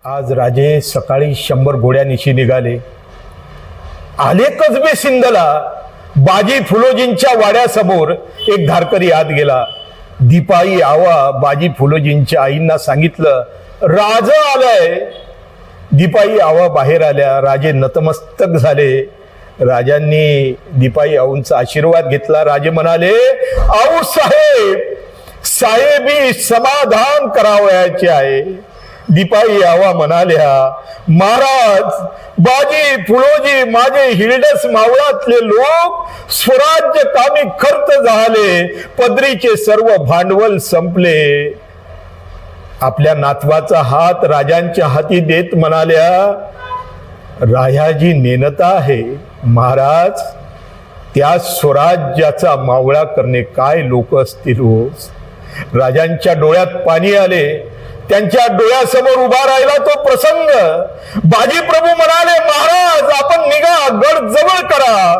आज राजे सकाळी 100 घोड्यानिशी निघाले. आले कसबे सिंधला. बाजी फुलोजींच्या वाड्यासमोर एक धारकरी आत गेला. दीपाई आवा बाजी फुलोजींच्या आईंना सांगितलं, राजा आलाय. दीपाई आवा बाहेर आल्या. राजे नतमस्तक झाले. राजांनी दीपाई आऊंचा आशीर्वाद घेतला. राजे म्हणाले, आऊ साहेब, साहेबी समाधान करावयाचे आहे. दीपाई आवा म्हणाल्या, महाराज, बाजी फुलोजी माझे हिरडस मावळातले लोक स्वराज्य कामी खर्च झाले. पदरीचे सर्व भांडवल संपले. आपल्या नातवाचा हात राजांच्या हाती देत म्हणाल्या, रायाजी नेनता आहे. महाराज, त्या स्वराज्याचा मावळा करणे काय लोक असतील हो. राजांच्या डोळ्यात पाणी आले. त्यांच्या डोळ्यासमोर उभा राहिला तो प्रसंग. बाजी प्रभू म्हणाले, महाराज आपण निघा, गड जवळ करा.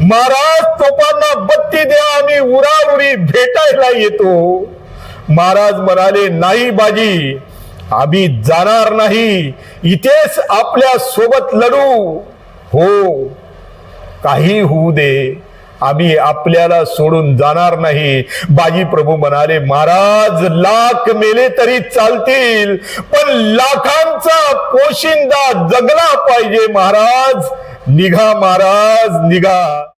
महाराज, तोफांना बत्ती द्या, आम्ही उराउरी भेटायला येतो. महाराज म्हणाले, नाही बाजी, आम्ही जाणार नाही. इथेच आपल्या सोबत लढू. हो, काही होऊ दे, आम्ही आपल्याला सोडून जाणार नाही. बाजी प्रभू म्हणाले, महाराज, लाख मेले तरी चालतील, पण लाखांचा पोशिंदा जगला पाहिजे. महाराज निघा, महाराज निघा.